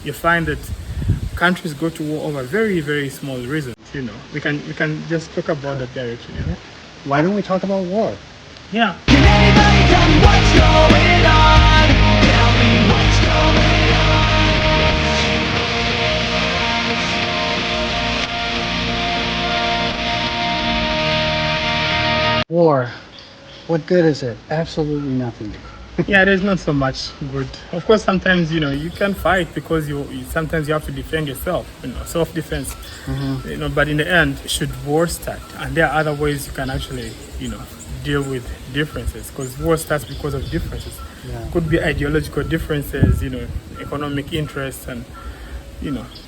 You find that countries go to war over very, very small reasons. We can just talk about that direction. Why don't we talk about war? Yeah. Can anybody tell me what's going on? Tell me what's going on. War. What good is it? Absolutely nothing. Yeah, there's not so much good. Of course, sometimes you can fight because sometimes you have to defend yourself. Self-defense. But in the end, should war start, and there are other ways you can actually deal with differences, because war starts because of differences. Yeah. Could be ideological differences, economic interests, and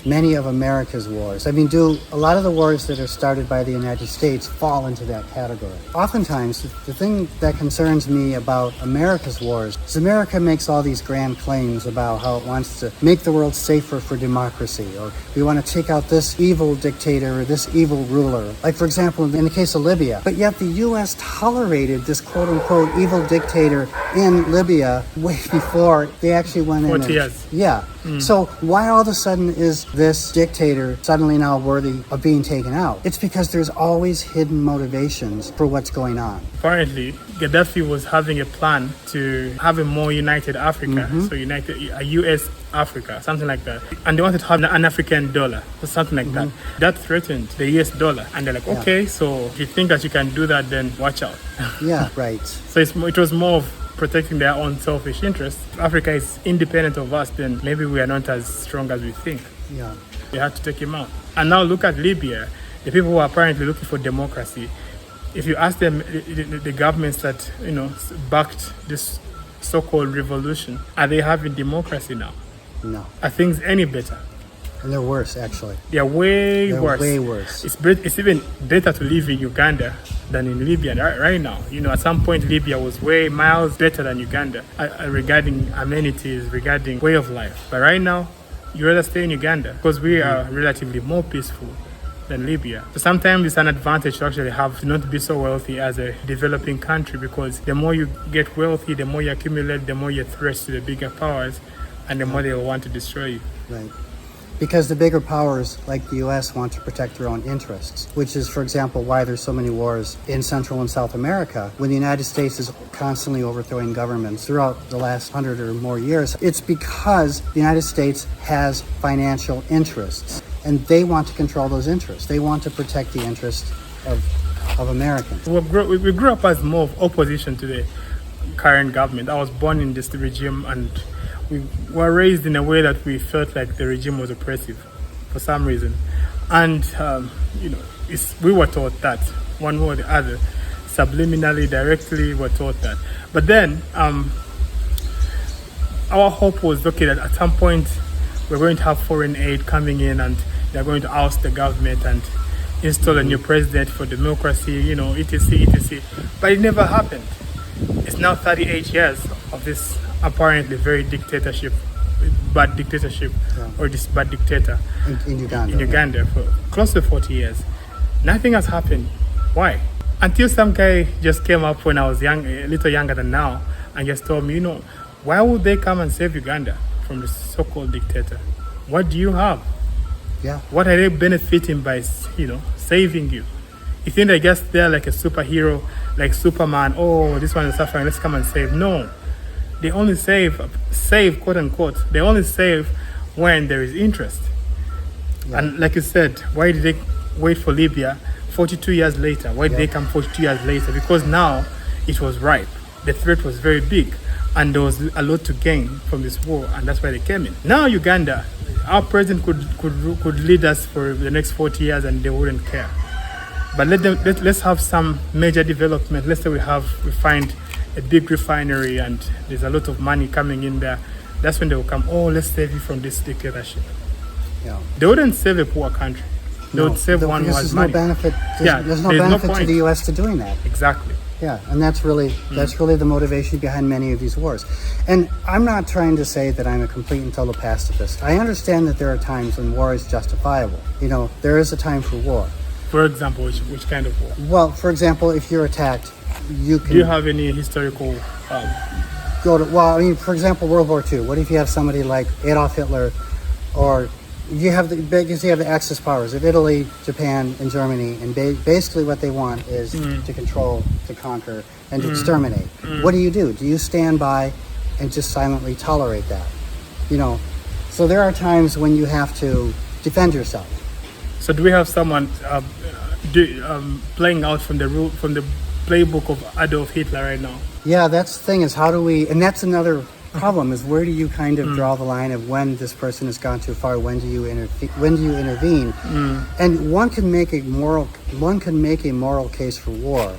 Many of America's wars. I mean, do a lot of the wars that are started by the United States fall into that category? Oftentimes, the thing that concerns me about America's wars is America makes all these grand claims about how it wants to make the world safer for democracy, or we want to take out this evil dictator or this evil ruler. Like, for example, in the case of Libya. But yet the U.S. tolerated this quote-unquote evil dictator in Libya way before they actually went in. 40 years. Yeah. So why all of a sudden is this dictator suddenly now worthy of being taken out? It's because there's always hidden motivations for what's going on. Apparently, Gaddafi was having a plan to have a more united Africa, so a U.S. Africa, something like that. And they wanted to have an African dollar or something like that. That threatened the U.S. dollar. And they're like, okay, so if you think that you can do that, then watch out. Yeah, right. So it was more of protecting their own selfish interests. If Africa is independent of us, then maybe we are not as strong as we think. Yeah. They had to take him out. And now look at Libya, the people who are apparently looking for democracy. If you ask them, the governments that backed this so-called revolution, are they having democracy now? No. Are things any better? And they're worse, actually. They are way worse. Way worse. It's even better to live in Uganda than in Libya right now. At some point, Libya was way miles better than Uganda regarding amenities, regarding way of life. But right now, you rather stay in Uganda because we are relatively more peaceful than Libya. So sometimes it's an advantage to actually have to not be so wealthy as a developing country, because the more you get wealthy, the more you accumulate, the more you're threats to the bigger powers, and the more they will want to destroy you. Right. Because the bigger powers, like the U.S., want to protect their own interests, which is, for example, why there's so many wars in Central and South America. When the United States is constantly overthrowing governments throughout the last 100 or more years, it's because the United States has financial interests, and they want to control those interests. They want to protect the interests of Americans. We grew up as more of opposition to the current government. I was born in this regime, and we were raised in a way that we felt like the regime was oppressive for some reason. And, we were taught that, one way or the other, subliminally, directly, we were taught that. But then, our hope was, that at some point, we're going to have foreign aid coming in, and they're going to oust the government and install a new president for democracy, etc., etc. But it never happened. It's now 38 years of this apparently very bad dictatorship, or this bad dictator In Uganda. in Uganda for close to 40 years. Nothing has happened. Why? Until some guy just came up when I was young, a little younger than now, and just told me, why would they come and save Uganda from the so-called dictator? What do you have? Yeah. What are they benefiting by, saving you? You think they're just there like a superhero, like Superman? Oh, this one is suffering, let's come and save. No. They only save, quote unquote, they only save when there is interest. Yeah. And like you said, why did they wait for Libya 42 years later? Why did they come 42 years later? Because now it was ripe. The threat was very big, and there was a lot to gain from this war, and that's why they came in. Now Uganda, our president could lead us for the next 40 years and they wouldn't care. But let's have some major development. Let's say we find a big refinery and there's a lot of money coming in there. That's when they will come, let's save you from this dictatorship. Yeah. They wouldn't save a poor country. They would save one who has money. There's no benefit to the U.S. to doing that. Exactly. Yeah, and that's really the motivation behind many of these wars. And I'm not trying to say that I'm a complete and total pacifist. I understand that there are times when war is justifiable. There is a time for war. For example, which kind of war? Well, for example, if you're attacked, you can... Do you have any historical... for example, World War II. What if you have somebody like Adolf Hitler or you have the Axis powers of Italy, Japan, and Germany, and basically what they want is to control, to conquer, and to exterminate. What do? Do you stand by and just silently tolerate that? You know, so there are times when you have to defend yourself. So do we have someone playing out from the playbook of Adolf Hitler right now? Yeah, that's the thing, is how do we, and that's another problem, is where do you kind of draw the line of when this person has gone too far, when do you intervene? And one can make a moral case for war.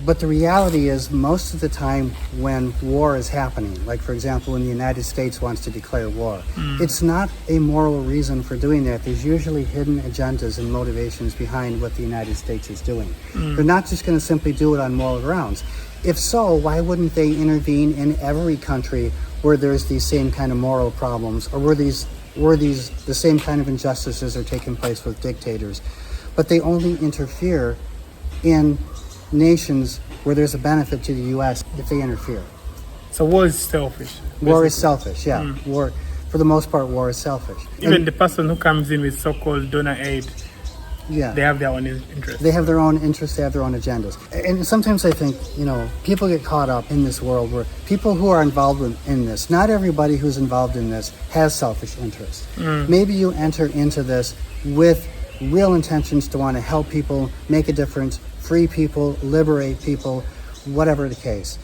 But the reality is, most of the time when war is happening, like for example when the United States wants to declare war, it's not a moral reason for doing that. There's usually hidden agendas and motivations behind what the United States is doing. They're not just going to simply do it on moral grounds. If so, why wouldn't they intervene in every country where there's these same kind of moral problems, or where the same kind of injustices are taking place with dictators? But they only interfere in nations where there's a benefit to the U.S. if they interfere. So war is selfish. War is selfish, yeah. War, for the most part, war is selfish. Even the person who comes in with so-called donor aid, yeah, they have their own interests. They have their own interests, they have their own agendas. And sometimes I think, people get caught up in this world where people who are involved in this, not everybody who's involved in this has selfish interests. Maybe you enter into this with real intentions to want to help people, make a difference, free people, liberate people, whatever the case.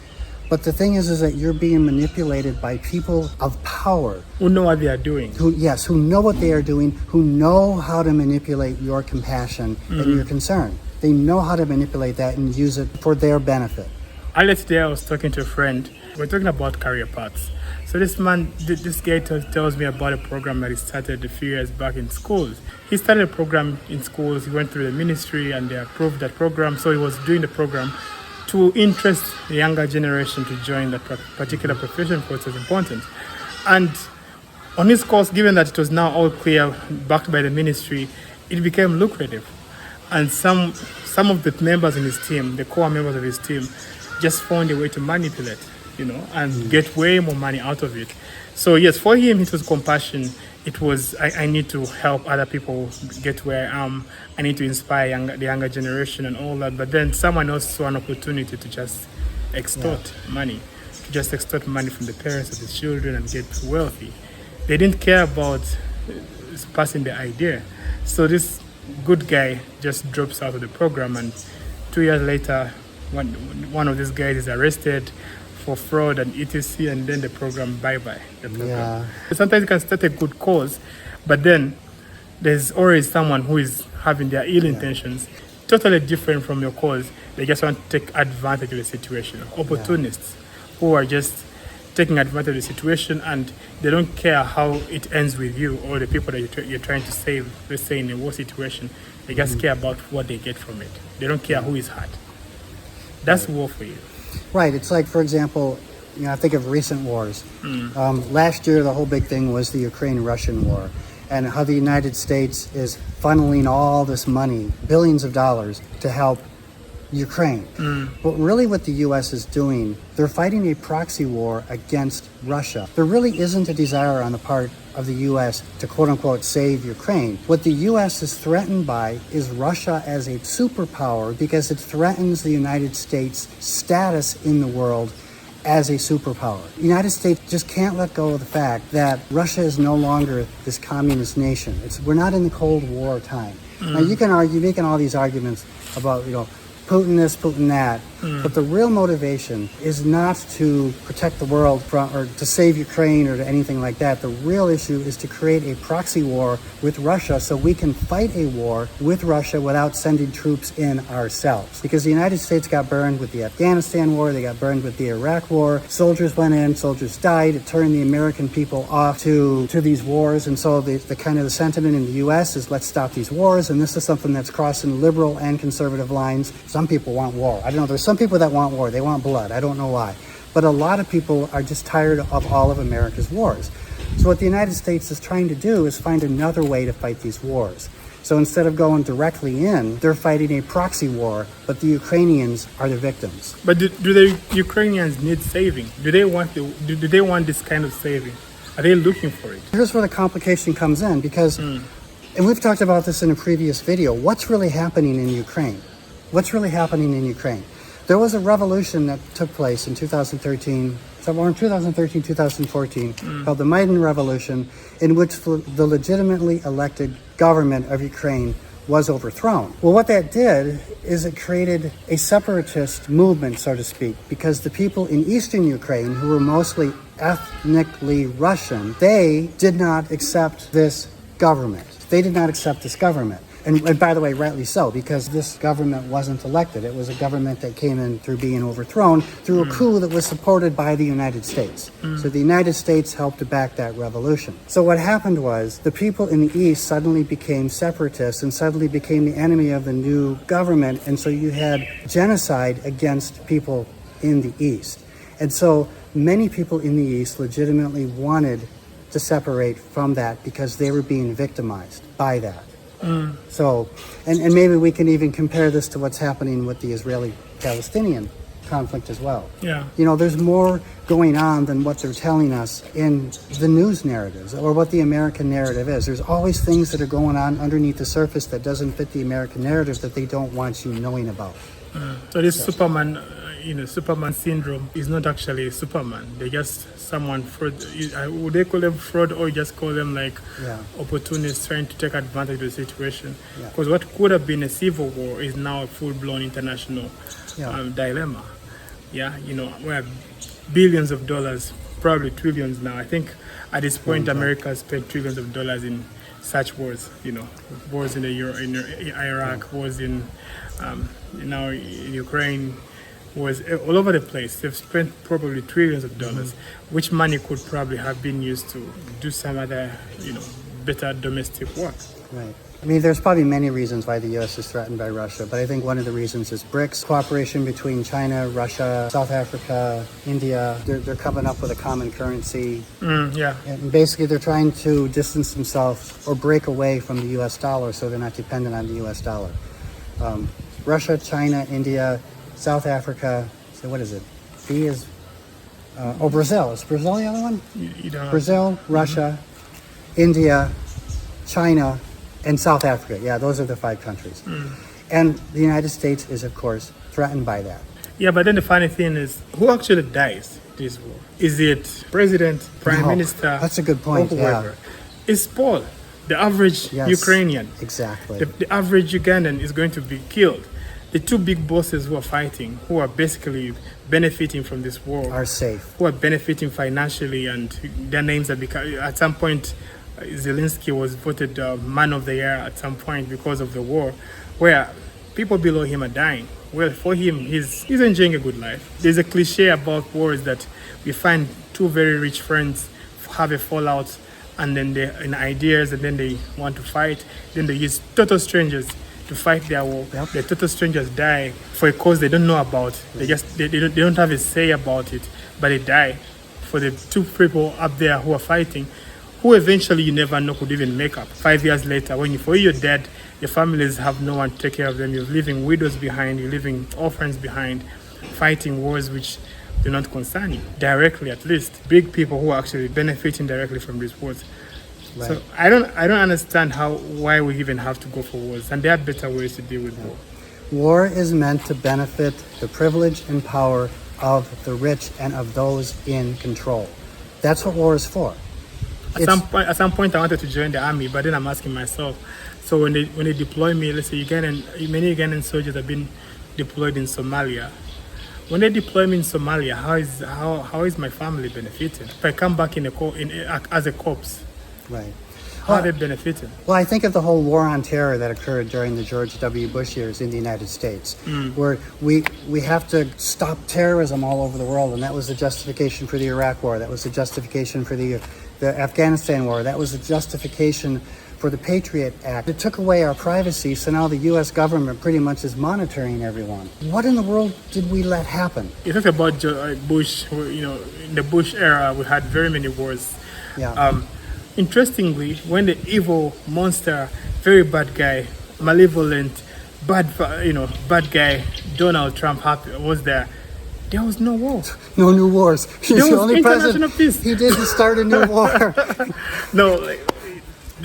But the thing is that you're being manipulated by people of power. Who know what they are doing. Who know what they are doing, who know how to manipulate your compassion and your concern. They know how to manipulate that and use it for their benefit. Earlier today I was talking to a friend. We're talking about career paths. So this guy tells me about a program that he started a few years back in schools. He started a program in schools. He went through the ministry and they approved that program. So he was doing the program to interest the younger generation to join that particular profession because it was important. And on his course, given that it was now all clear, backed by the ministry, it became lucrative. And some of the members in his team, the core members of his team, just found a way to manipulate, and get way more money out of it. So yes, for him, it was compassion. It was, I need to help other people get where I am. I need to inspire the younger generation and all that. But then someone else saw an opportunity to just extort money, from the parents of the children and get wealthy. They didn't care about passing the idea. So this good guy just drops out of the program, and 2 years later, one of these guys is arrested for fraud and etc., and then the program bye-bye. Yeah. Sometimes you can start a good cause, but then there's always someone who is having their ill intentions, totally different from your cause. They just want to take advantage of the situation. Opportunists who are just taking advantage of the situation, and they don't care how it ends with you or the people that you're trying to save. Let's say in a war situation, they just care about what they get from it. They don't care who is hurt. That's war for you. Right. It's like, for example, I think of recent wars. Last year, the whole big thing was the Ukraine-Russian war, and how the United States is funneling all this money, billions of dollars, to help Ukraine. But really what the U.S. is doing, they're fighting a proxy war against Russia. There really isn't a desire on the part of the U.S. to quote-unquote save Ukraine. What the U.S. is threatened by is Russia as a superpower, because it threatens the United States' status in the world as a superpower. The United States just can't let go of the fact that Russia is no longer this communist nation. We're not in the Cold War time. Now you can argue, making all these arguments about, Putin this, Putin that. But the real motivation is not to protect the world from, or to save Ukraine or to anything like that. The real issue is to create a proxy war with Russia so we can fight a war with Russia without sending troops in ourselves. Because the United States got burned with the Afghanistan war, they got burned with the Iraq war. Soldiers went in, soldiers died. It turned the American people off to these wars. And so the kind of the sentiment in the U.S. is let's stop these wars. And this is something that's crossing liberal and conservative lines. Some people want war. I don't know. There's some people that want war. They want blood. I don't know why. But a lot of people are just tired of all of America's wars. So what the United States is trying to do is find another way to fight these wars. So instead of going directly in, they're fighting a proxy war, but the Ukrainians are the victims. But do the Ukrainians need saving? Do they want this kind of saving? Are they looking for it? Here's where the complication comes in because, and we've talked about this in a previous video, what's really happening in Ukraine? What's really happening in Ukraine? There was a revolution that took place in 2013, somewhere in 2013, 2014, called the Maidan Revolution, in which the legitimately elected government of Ukraine was overthrown. Well, what that did is it created a separatist movement, so to speak, because the people in eastern Ukraine, who were mostly ethnically Russian, they did not accept this government. They did not accept this government. And by the way, rightly so, because this government wasn't elected. It was a government that came in through being overthrown through a coup that was supported by the United States. So the United States helped to back that revolution. So what happened was the people in the East suddenly became separatists and suddenly became the enemy of the new government. And so you had genocide against people in the East. And so many people in the East legitimately wanted to separate from that because they were being victimized by that. So, and maybe we can even compare this to what's happening with the Israeli-Palestinian conflict as well. Yeah. You know, there's more going on than what they're telling us in the news narratives or what the American narrative is. There's always things that are going on underneath the surface that doesn't fit the American narrative that they don't want you knowing about. So this Superman, Superman syndrome is not actually Superman. They're just someone fraud. Would they call them fraud or just call them like opportunists trying to take advantage of the situation? Because what could have been a civil war is now a full-blown international dilemma. Yeah, where billions of dollars, probably trillions now. I think at this point, America has spent trillions of dollars in such wars. Wars in Iraq, wars in now in Ukraine. Was all over the place. They've spent probably trillions of dollars, which money could probably have been used to do some other, better domestic work. Right. I mean, there's probably many reasons why the U.S. is threatened by Russia, but I think one of the reasons is BRICS, cooperation between China, Russia, South Africa, India. They're coming up with a common currency. And basically, they're trying to distance themselves or break away from the U.S. dollar so they're not dependent on the U.S. dollar. Russia, China, India, South Africa, so what is it? B is, Brazil. Is Brazil the other one? Brazil, Russia, India, China, and South Africa. Yeah, those are the 5 countries. And the United States is, of course, threatened by that. Yeah, but then the funny thing is, who actually dies this war? Is it president, prime minister? That's a good point, or whoever? It's Paul, the average Ukrainian. Exactly. The average Ugandan is going to be killed. The 2 big bosses who are fighting, who are basically benefiting from this war, are safe. Who are benefiting financially, and their names are become. At some point, Zelensky was voted Man of the Year at some point because of the war, where people below him are dying. Well, for him, he's enjoying a good life. There's a cliche about wars that we find 2 very rich friends have a fallout, and then in ideas, and then they want to fight. Then they use total strangers to fight their war. The total strangers die for a cause they don't know about. They don't have a say about it, but they die for the 2 people up there who are fighting, who eventually you never know could even make up. 5 years later, when you're dead, your families have no one to take care of them. You're leaving widows behind. You're leaving orphans behind, fighting wars which do not concern you directly. At least big people who are actually benefiting directly from these wars. Right. So I don't understand why we even have to go for wars, and there are better ways to deal with war. War is meant to benefit the privilege and power of the rich and of those in control. That's what war is for. At some point, I wanted to join the army, but then I'm asking myself, so when they deploy me, let's say many Ugandan soldiers have been deployed in Somalia. When they deploy me in Somalia, how is my family benefiting? If I come back as a corpse, right? How are they benefiting? Well, I think of the whole war on terror that occurred during the George W. Bush years in the United States, where we have to stop terrorism all over the world, and that was the justification for the Iraq War. That was the justification for the Afghanistan War. That was the justification for the Patriot Act. It took away our privacy, so now the U.S. government pretty much is monitoring everyone. What in the world did we let happen? You talk about Bush. In the Bush era, we had very many wars. Yeah. Interestingly, when the evil monster, very bad guy, malevolent, bad guy Donald Trump was there, There was no war. No new wars. He's There the was only international president. peace. He didn't start a new war. No, like,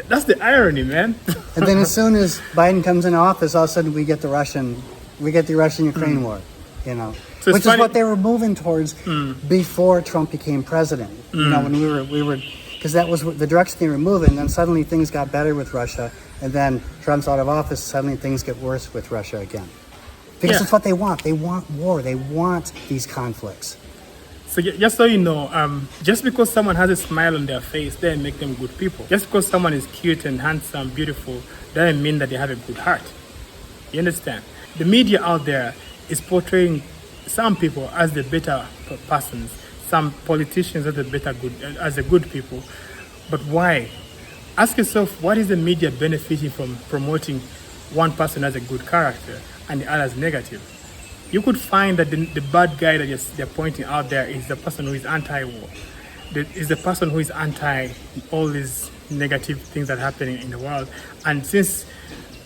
that's the irony, man. And then as soon as Biden comes in office, all of a sudden we get the Russian-Ukraine war, you know, So it's which is funny- what they were moving towards before Trump became president. You know, when we were, because that was the direction they were moving. Then suddenly things got better with Russia, and then Trump's out of office. Suddenly things get worse with Russia again, because Yeah. it's what they want. They want war. They want these conflicts. So just so you know, just because someone has a smile on their face doesn't make them good people. Just because someone is cute and handsome, beautiful, doesn't mean that they have a good heart. You understand? The media out there is portraying some people as the better persons, some politicians as the good people. But why? Ask yourself, what is the media benefiting from promoting one person as a good character and the other as negative? You could find that the bad guy that they're pointing out there is the person who is anti-war. Is the person who is anti all these negative things that are happening in the world. And since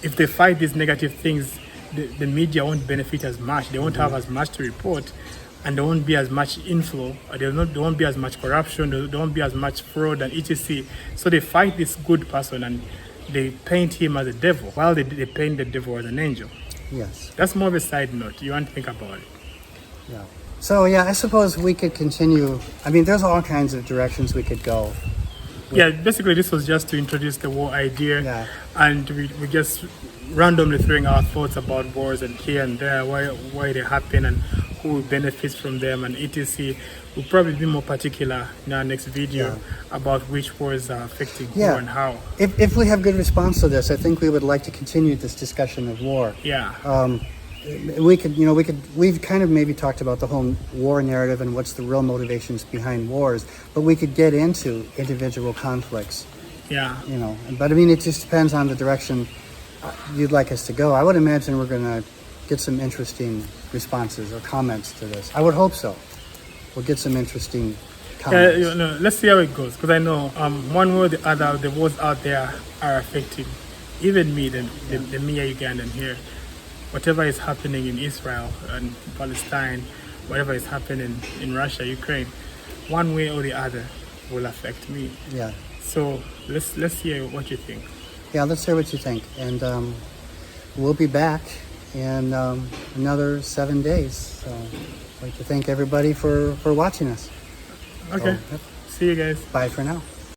if they fight these negative things, the media won't benefit as much. They won't have as much to report, and there won't be as much inflow. There won't be as much corruption. There won't be as much fraud and etc. So they fight this good person and they paint him as a devil, while they paint the devil as an angel. Yes. That's more of a side note. You want to think about it. Yeah. So yeah, I suppose we could continue. I mean, there's all kinds of directions we could go. Yeah, basically this was just to introduce the war idea, Yeah. and we just randomly throwing our thoughts about wars and here and there, why they happen and who benefits from them and etc. We'll probably be more particular in our next video about which wars are affecting who and how. If we have good response to this, I think we would like to continue this discussion of war. Yeah. We've kind of maybe talked about the whole war narrative and what's the real motivations behind wars, but we could get into individual conflicts, Yeah. you know. But I mean, it just depends on the direction you'd like us to go. I would imagine we're going to get some interesting responses or comments to this. I would hope so. We'll get some interesting comments. Let's see how it goes, because I know one way or the other, the wars out there are affecting even me, the mere Ugandan here. Whatever is happening in Israel and Palestine, whatever is happening in Russia, Ukraine, one way or the other will affect me. Yeah. So let's hear what you think. Yeah, let's hear what you think. And we'll be back in another 7 days. So I'd like to thank everybody for watching us. Okay. So, See you guys. bye for now.